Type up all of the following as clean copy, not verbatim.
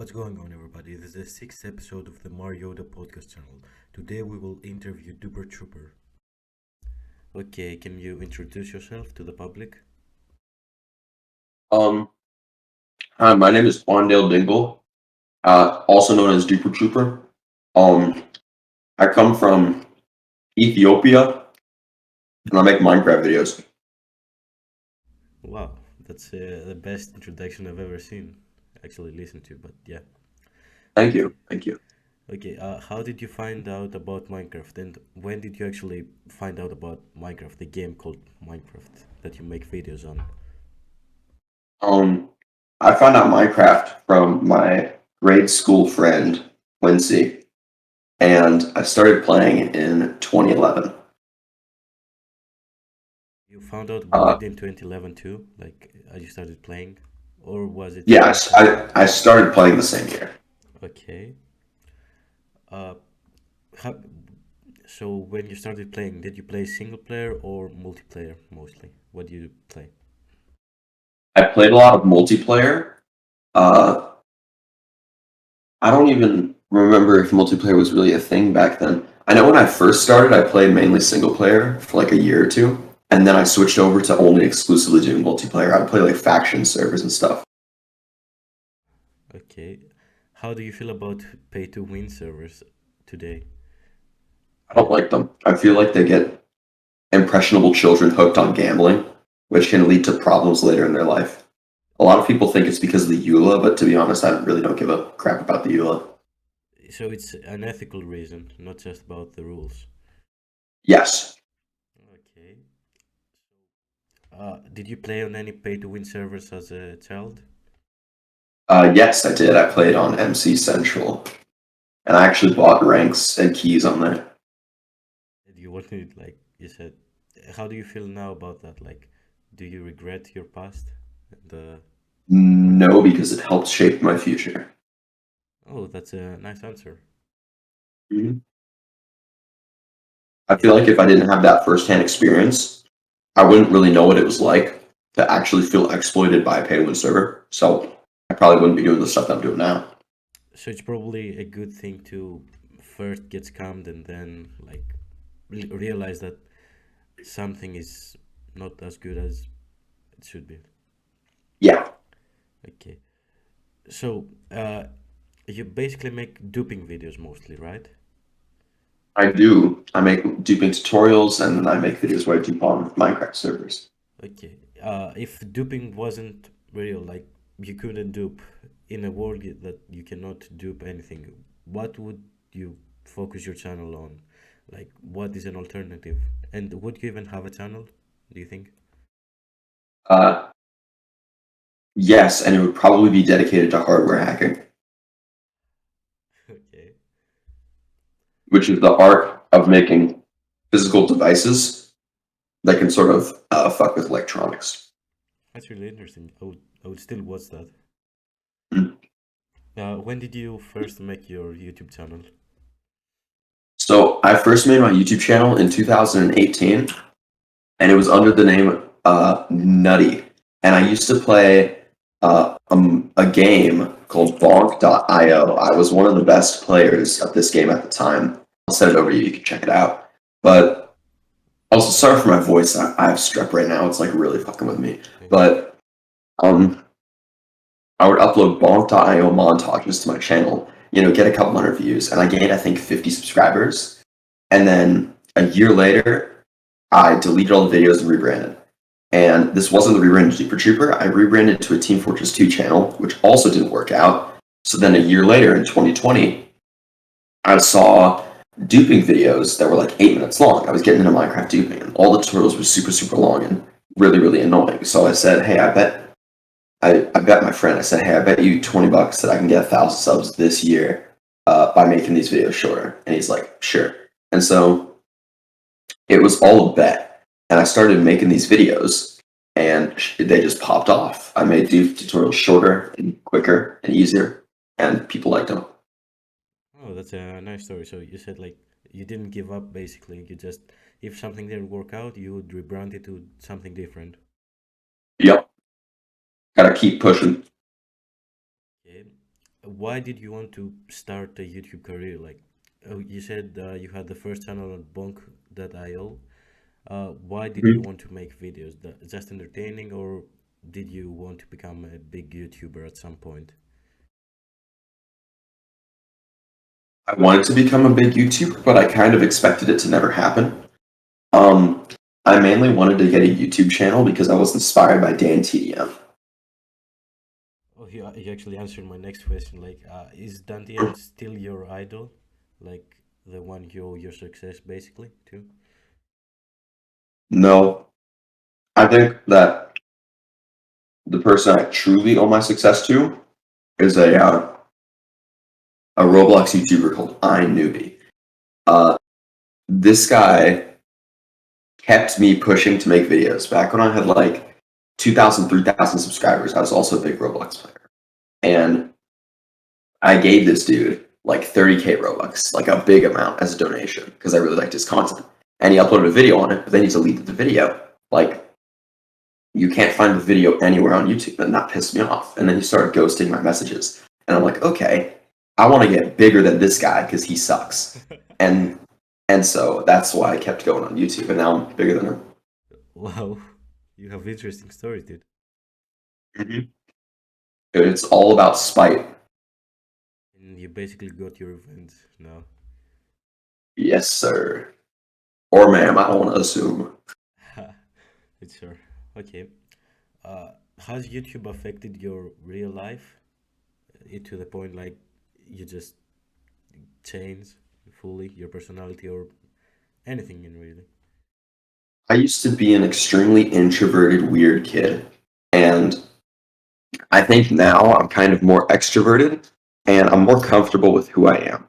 What's going on, everybody? This is the sixth episode of the MarYoda podcast channel. Today we will interview DuperTrooper. Okay, can you introduce yourself to the public? Um, Hi, my name is Wandale Dingle, also known as DuperTrooper. Um, I come from Ethiopia, and I make Minecraft videos. Wow, that's the best introduction I've ever seen. Actually, listened to, but yeah. Thank Okay, you, thank you. okay. How did you find out about Minecraft, and when did you actually find out about Minecraft, the game called Minecraft that you make videos on? Um, I found out Minecraft from my grade school friend Quincy, and I started playing in 2011. You found out about Uh, it in 2011 too, like you started playing, or was it yeah, same time? I started playing the same year. Okay. Uh, how, so when you started playing, did you play single player or multiplayer mostly? What do you play? I played a lot of multiplayer. Uh, I don't even remember if multiplayer was really a thing back then. I know when I first started, I played mainly single player for like a year or two, and then I switched over to only exclusively doing multiplayer. I'd play like faction servers and stuff. Okay. How do you feel about pay to win servers today? I don't like them. I feel like they get impressionable children hooked on gambling, which can lead to problems later in their life. A lot of people think it's because of the EULA, but to be honest, I really don't give a crap about the EULA. So it's an ethical reason, not just about the rules. Yes. Okay. Did you play on any pay to win servers as a child? Yes, I did. I played on MC Central, and I actually bought ranks and keys on there. Did you want to, like you said, how do you feel now about that? Like, do you regret your past? The No, because it helped shape my future. Oh, that's a nice answer. Mhm. I feel Yeah. like if I didn't have that firsthand experience, I wouldn't really know what it was like to actually feel exploited by a pay to win server. So I probably wouldn't be doing the stuff that I'm doing now. So it's probably a good thing to first get scammed and then like realize that something is not as good as it should be. Yeah, Okay. So you basically make duping videos mostly, right? I do. I make duping tutorials and then I make videos where I dupe on Minecraft servers. Okay. If duping wasn't real, like you couldn't dupe in a world that you cannot dupe anything, what would you focus your channel on? Like, what is an alternative? And would you even have a channel, do you think? Uh, yes, and it would probably be dedicated to hardware hacking, Okay. which is the art of making physical devices that can sort of fuck with electronics. That's really interesting. I would still watch that. Mm. When did you first make your YouTube channel? So I first made my YouTube channel in 2018, and it was under the name Nutty. And I used to play a game called Bonk.io. I was one of the best players of this game at the time. I'll send it over to you. You can check it out. But also, sorry for my voice. I have strep right now. It's like really fucking with me. Okay. But um, I would upload Bonk.io montages to my channel. You know, get a couple hundred views, and I gained I think 50 subscribers. And then a year later, I deleted all the videos and rebranded. And this wasn't the rebranded DuperTrooper. I rebranded to a Team Fortress 2 channel, which also didn't work out. So then a year later in 2020, I saw duping videos that were like 8 minutes long. I was getting into Minecraft duping, and all the tutorials were super, super long and really, really annoying. So I said, hey, I bet my friend, I said, hey, I bet you $20 that I can get 1,000 subs this year by making these videos shorter. And he's like, sure. And so it was all a bet. And I started making these videos and they just popped off. I made tutorials shorter and quicker and easier, and people liked them. Oh, that's a nice story. So you said like you didn't give up basically. You just if something didn't work out, you would rebrand it to something different. Yep. Gotta keep pushing. Okay. Why did you want to start a YouTube career? Like, oh, you said you had the first channel on bonk.io. Why did you Mhm. want to make videos? Just entertaining, or did you want to become a big YouTuber at some point? I wanted to become a big YouTuber, but I kind of expected it to never happen. Um, I mainly wanted to get a YouTube channel because I was inspired by Dan TDM. Oh, he actually answered my next question. Like, is Dantian still your idol? Like the one you owe your success basically to? No, I think that the person I truly owe my success to is a Roblox YouTuber called iNewbie. Uh, this guy kept me pushing to make videos. Back when I had like 2,000, 3,000 subscribers, I was also a big Roblox player. And I gave this dude like 30K Robux, like a big amount as a donation because I really liked his content. And he uploaded a video on it, but then he deleted the video. Like, you can't find the video anywhere on YouTube, and that pissed me off. And then he started ghosting my messages. And I'm like, okay, I want to get bigger than this guy because he sucks. And and so that's why I kept going on YouTube, and now I'm bigger than him. Wow, you have interesting stories, dude. Mhm. It's all about spite. And you basically got your revenge now. Yes, sir. Or ma'am, I don't want to assume. It's sure. Okay. Has YouTube affected your real life? To the point like you just change fully your personality or anything in really? I used to be an extremely introverted, weird kid. And I think now I'm kind of more extroverted and I'm more comfortable with who I am.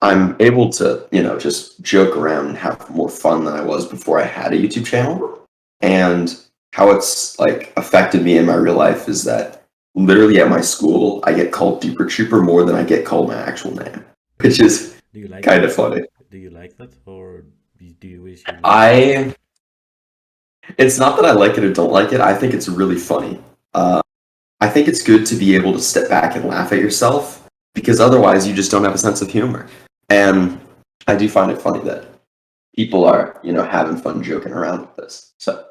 I'm able to, just joke around and have more fun than I was before I had a YouTube channel. And how it's like affected me in my real life is that literally at my school, I get called DuperTrooper more than I get called my actual name, which Do, is do you like kind that? of funny. Do you like that, or do you wish you never got it? I, it's not that I like it or don't like it. I think it's really funny. I think it's good to be able to step back and laugh at yourself because otherwise you just don't have a sense of humor. And I do find it funny that people are, having fun joking around with this. So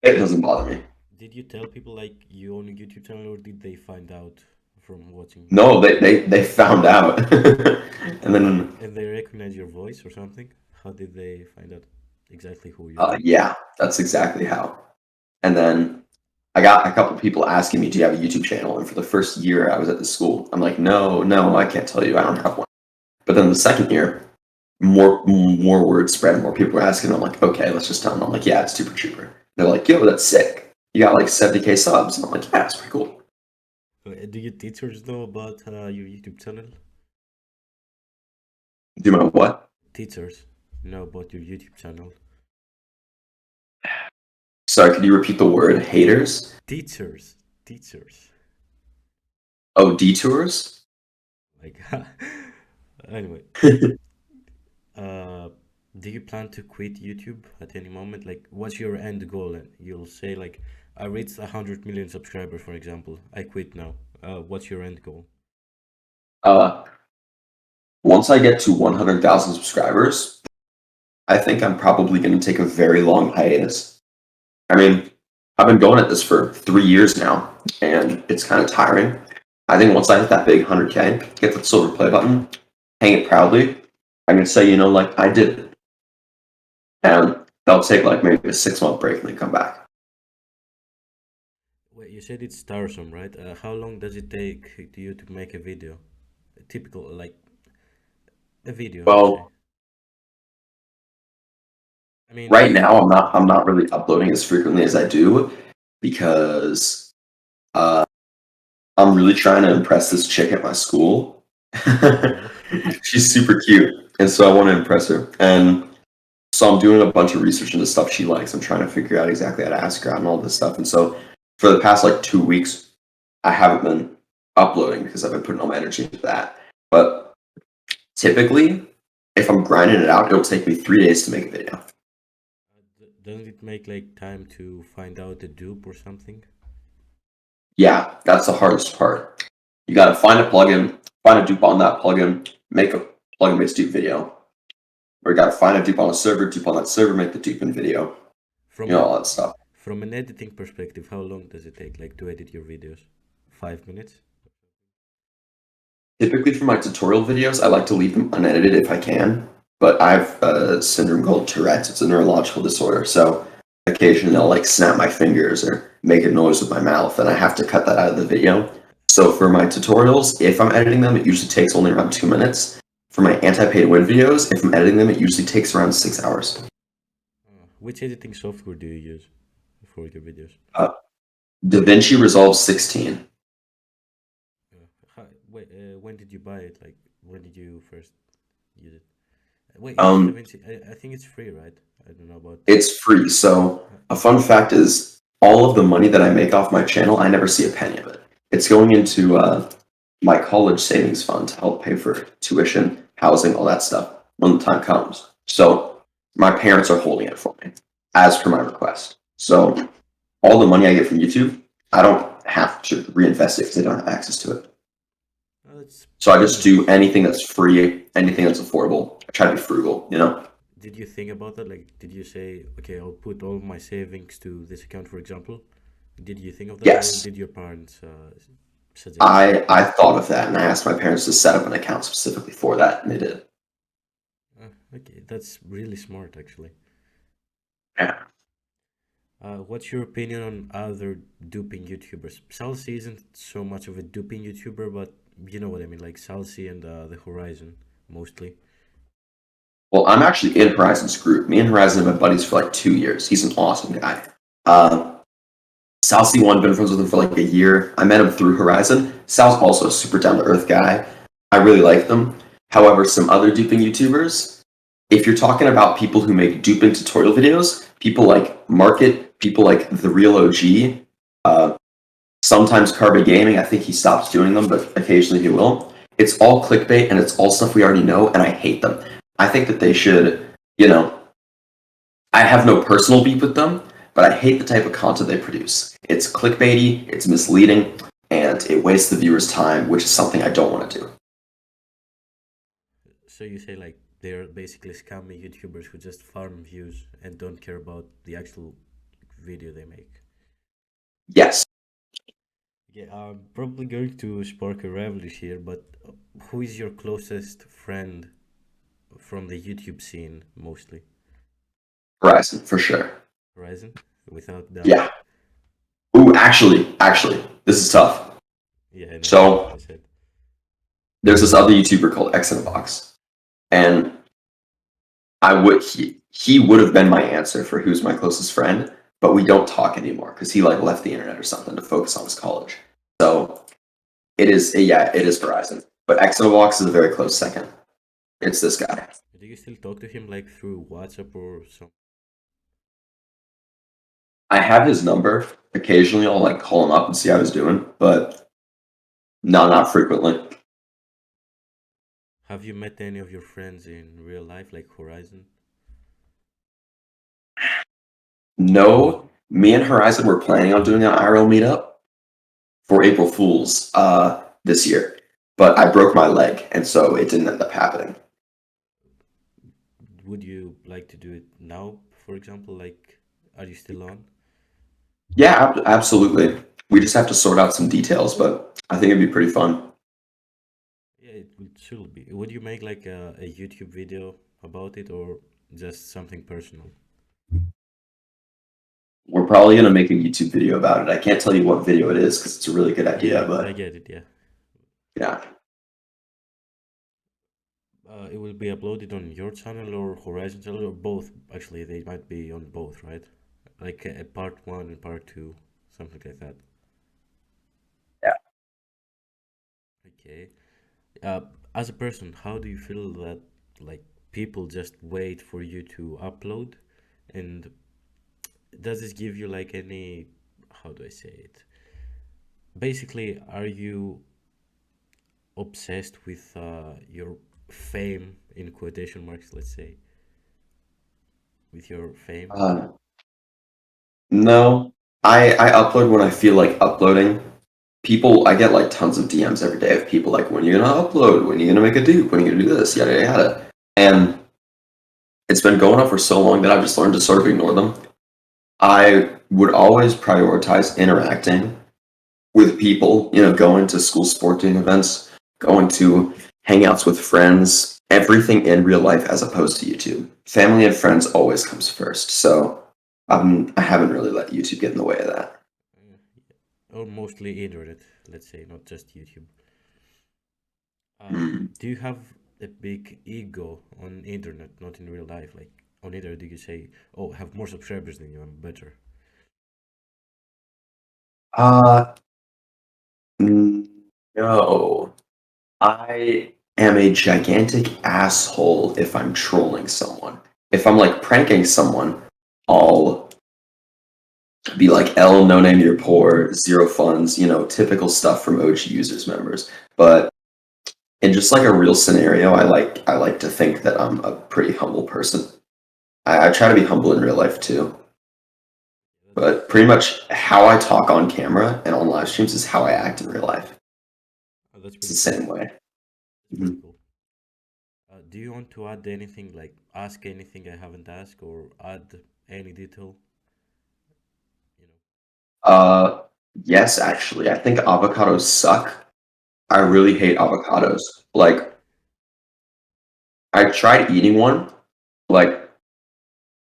it doesn't bother me. Did you tell people like you own a YouTube channel, or did they find out from watching? No, they found out. And then, And they recognize your voice or something? How did they find out exactly who you are? yeah, that's exactly how. And then I got a couple people asking me, "Do you have a YouTube channel?" And for the first year I was at the school, I'm like, "No, no, I can't tell you. I don't have one." But then the second year, more word spread, more people were asking. I'm like, "Okay, let's just tell them." I'm like, "Yeah, it's Super Trooper." They're like, "Yo, that's sick. You got like 70K subs." And I'm like, "Yeah, it's pretty cool." Do your teachers know about your YouTube channel? Do my what? Teachers know about your YouTube channel. Sorry, could you repeat the word haters? Teachers, teachers. Oh, detours? Like, anyway, uh, do you plan to quit YouTube at any moment? Like, what's your end goal? And you'll say like, I reached 100 million subscribers, for example. I quit now. What's your end goal? Uh, Once I get to 100,000 subscribers, I think I'm probably going to take a very long hiatus. I mean, I've been going at this for 3 years now, and it's kind of tiring. I think once I hit that big 100K, get the silver play button, hang it proudly, I can say, like I did it. And that'll take like maybe a 6 month break and then come back. Wait, you said it's tiresome, right? How long does it take to you to make a video? A typical, like a video, let's say. Well, I mean, right now I'm not really uploading as frequently as I do because uh, I'm really trying to impress this chick at my school. oh, She's super cute, and so I want to impress her. And so I'm doing a bunch of research into stuff she likes. I'm trying to figure out exactly how to ask her out and all this stuff. And so for the past like 2 weeks, I haven't been uploading because I've been putting all my energy into that. But typically, if I'm grinding it out, it'll take me 3 days to make a video. doesn't it make like time to find out the dupe or something? Yeah, that's the hardest part. You got to find a plugin, find a dupe on that plugin, make a plugin-based dupe video. Or you got to find a dupe on a server, dupe on that server, make the dupe in video. From All that stuff. from an editing perspective, how long does it take, like, to edit your videos? 5 minutes? Typically for my tutorial videos, I like to leave them unedited if I can. But I have a syndrome called Tourette's. It's a neurological disorder. So occasionally I'll like snap my fingers or make a noise with my mouth, and I have to cut that out of the video. So for my tutorials, if I'm editing them, it usually takes only around 2 minutes. For my anti-pay-to-win videos, if I'm editing them, it usually takes around 6 hours. Which editing software do you use for your videos? Uh, DaVinci Resolve 16. Wait, when did you buy it? Like, when did you first use it? Wait, is Um, DaVinci? I think it's free, right? I don't know about. it's free. So Uh, a fun fact is all of the money that I make off my channel, I never see a penny of it. It's going into my college savings fund to help pay for tuition, housing, all that stuff when the time comes. So my parents are holding it for me as per my request. So all the money I get from YouTube, I don't have to reinvest it because I don't have access to it. that's So I pretty just do nice. anything that's free, anything that's affordable. I try to be frugal, you know? Did you think about that? Like, did you say, okay, I'll put all my savings to this account, for example? Did you think of that, or Yes. did your parents suggest that? I thought of that and I asked my parents to set up an account specifically for that, and they did. Okay, that's really smart, actually. Yeah. What's your opinion on other duping YouTubers? Salsi isn't so much of a duping YouTuber, but you know what I mean, like Salsi and the Horizon, mostly. Well, I'm actually in Horizon's group. Me and Horizon have been buddies for like 2 years. He's an awesome guy. Uh, Sal's the one, been friends with him for like a year. I met him through Horizon. Sal's also a super down to earth guy. I really like them. However, some other duping YouTubers, if you're talking about people who make duping tutorial videos, people like Market, people like The Real OG, uh, sometimes Carby Gaming, I think he stops doing them, but occasionally he will. It's all clickbait and it's all stuff we already know, and I hate them. I think that they should, you know, I have no personal beef with them, but I hate the type of content they produce. It's clickbaity, it's misleading, and it wastes the viewer's time, which is something I don't want to do. So you say like they're basically scammy YouTubers who just farm views and don't care about the actual video they make. Yes. Yeah, I'm probably going to spark a rivalry here, but who is your closest friend from the YouTube scene mostly? Horizon, for sure. Horizon, without doubt. Yeah. Ooh, actually, this is tough. Yeah, I know. I So said. there's this other YouTuber called X in a Box, and he would have been my answer for who's my closest friend, but we don't talk anymore because he like left the internet or something to focus on his college. So it is Verizon, but X in a Box is a very close second. It's this guy. Do you still talk to him like through WhatsApp or some? I have his number. Occasionally, I'll like call him up and see how he's doing, but no, not frequently. Have you met any of your friends in real life, like Horizon? No, me and Horizon were planning on doing an IRL meetup for April Fools this year, but I broke my leg, and so it didn't end up happening. Would you like to do it now, for example? Like, are you still on? Yeah, absolutely. We just have to sort out some details, but I think it'd be pretty fun. Yeah, it would should be. Would you make like a YouTube video about it or just something personal? We're probably gonna make a YouTube video about it. I can't tell you what video it is because it's a really good idea, Yeah, I but get it. Yeah. yeah. It will be uploaded on your channel or Horizon channel or both. Actually, they might be on both, right? Like a part one and part two, something like that. Yeah. Okay. Uh, as a person, how do you feel that like people just wait for you to upload, and does this give you like any, how do I say it? Basically, are you obsessed with your fame in quotation marks, let's say, with your fame? No, I upload when I feel like uploading. people, I get like tons of DMs every day of people like, when are you gonna upload? When are you gonna make a dupe? When are you gonna do this? Yada yada yada. And it's been going on for so long that I've just learned to sort of ignore them. I would always prioritize interacting with people, going to school sporting events, going to hangouts with friends, everything in real life as opposed to YouTube. Family and friends always comes first. So I haven't really let YouTube get in the way of that. Uh, or mostly internet, let's say, not just YouTube. Mm. Do you have a big ego on internet, not in real life? Like on internet, do you say, "Oh, I have more subscribers than you, I'm better"? Uh, no. I am a gigantic asshole if I'm trolling someone. If I'm like pranking someone, I'll be like, L, no name, you're poor, zero funds, typical stuff from OG users members. But in just like a real scenario, I like to think that I'm a pretty humble person. I try to be humble in real life too. But That's pretty much how I talk on camera and on live streams is how I act in real life. that's It's the pretty cool. same way. That's pretty Mhm. cool. Do you want to add anything, like ask anything I haven't asked, or add any detail? You know. Uh, yes, actually, I think avocados suck. I really hate avocados. Like, I tried eating one. Like,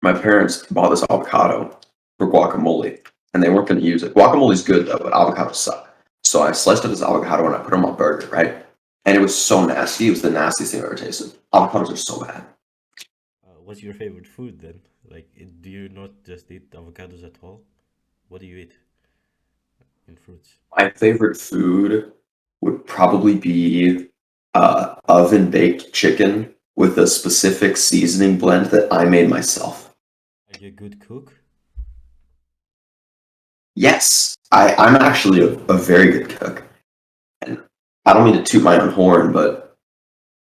my parents bought this avocado for guacamole, and they weren't going to use it. Guacamole's good though, but avocados suck. So I sliced up this avocado and I put it on my burger, right? And it was so nasty. It was the nastiest thing I've ever tasted. Avocados are so bad. What's your favorite food then? Like, do you not just eat avocados at all? What do you eat in fruits? My favorite food would probably be oven baked chicken with a specific seasoning blend that I made myself. Are you a good cook? Yes, I'm actually a very good cook. And I don't mean to toot my own horn, but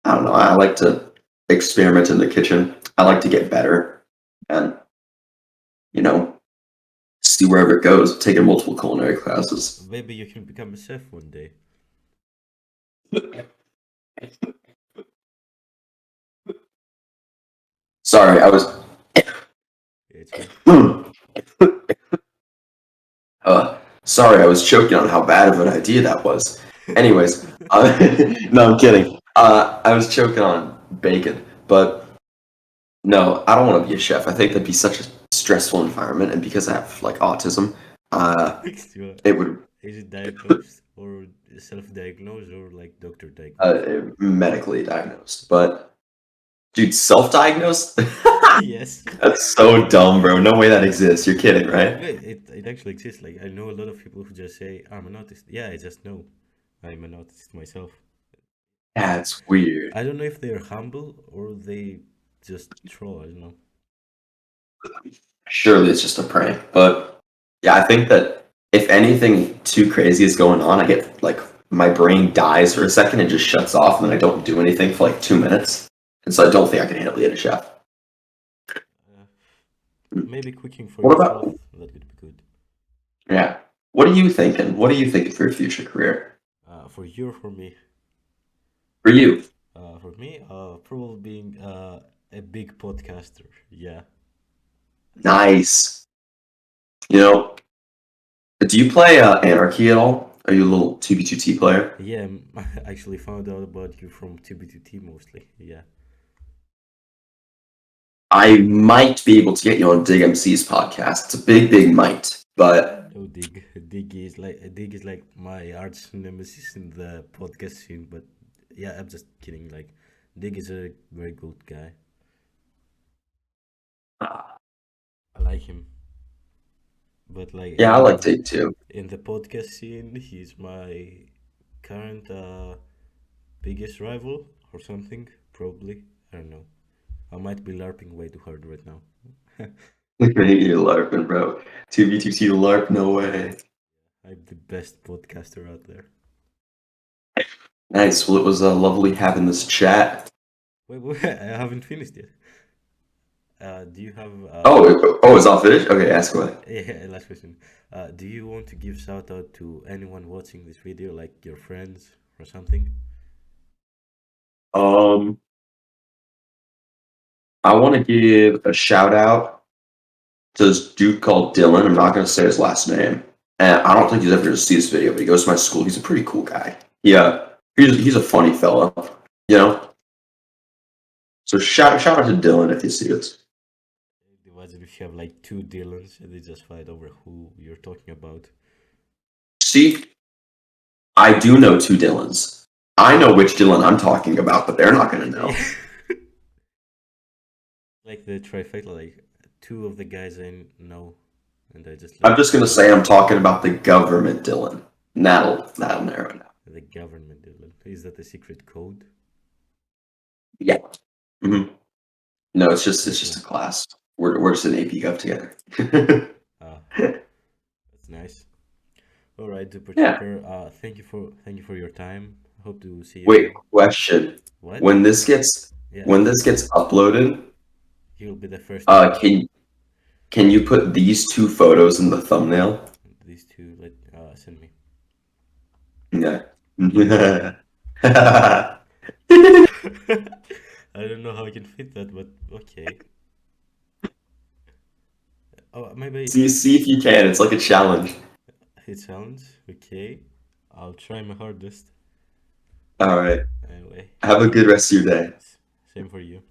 I don't know. I like to experiment in the kitchen. I like to get better and, you know, see wherever it goes. I've taken multiple culinary classes. Maybe you can become a chef one day. Sorry, I was. Yeah, it's fine. Sorry, I was choking on how bad of an idea that was. Anyways, no, I'm kidding. I was choking on bacon, but no, I don't want to be a chef. I think that'd be such a stressful environment, and because I have like autism, Sure. it would Is it diagnosed or self-diagnosed or like doctor diagnosed? medically diagnosed. But dude, self-diagnosed? Yes. That's so dumb, bro. No way that exists. You're kidding, right? No, it actually exists. Like I know a lot of people who just say I'm an artist. Yeah, I just know I'm an artist myself. That's weird. I don't know if they're humble or they just troll. I don't know. Surely it's just a prank. But yeah, I think that if anything too crazy is going on, I get like my brain dies for a second and just shuts off, and then I don't do anything for like 2 minutes. And so I don't think I can handle being a chef. Uh, Maybe cooking for What about, yourself that could be good. yeah. What are you thinking? What are you thinking for your future career? For you or for me? For you? Probably being a big podcaster. Yeah. Nice. You know, do you play Anarchy at all? Are you a little 2B2T player? Yeah, I actually found out about you from TB2T mostly. Yeah. I might be able to get you on Dig MC's podcast. It's a big, big might. But No, Dig. Dig is like my arch nemesis in the podcast scene. But yeah, I'm just kidding. Like, Dig is a very good guy. I like him. But like yeah, I like Dig too. in the podcast scene, he's my current biggest rival or something. Probably. I don't know. I might be larping way too hard right now. You're LARPing, bro. 2B2T LARP, no way. I'm the best podcaster out there. Nice. Well, it was lovely having this chat. Wait, I haven't finished yet. Do you have Oh, it's not finished. Okay, ask away. yeah, last question. Do you want to give shout out to anyone watching this video, like your friends or something? Um, I want to give a shout out to this dude called Dylan. I'm not going to say his last name, and I don't think he's ever going to see this video, but he goes to my school. He's a pretty cool guy. Yeah, he's a funny fellow, you know. So shout out to Dylan if you see this. Imagine if you have like two Dylans and they just fight over who you're talking about. See, I do know two Dylans. I know which Dylan I'm talking about, but they're not going to know. Yeah. Like the trifecta, like two of the guys I know, and I just I'm like just going to say I'm talking about the government Dylan. And that'll narrow it down. the government Dylan. Is that a secret code? Yeah. hmm No, it's just Okay. a class. We're just an AP Gov together. Ah, that's nice. All right, Duper Yeah. Trooper. Thank you for your time. Hope to see you Wait, again. question. What? When this gets Yeah, when this gets uploaded, you'll be the first to know. can you put these two photos in the thumbnail? These two, let send me. Yeah. I don't know how I can fit that, but okay. Oh, maybe See if you can. It's like a challenge. it sounds okay. I'll try my hardest. All right. Anyway, Have a good rest of your day. same for you.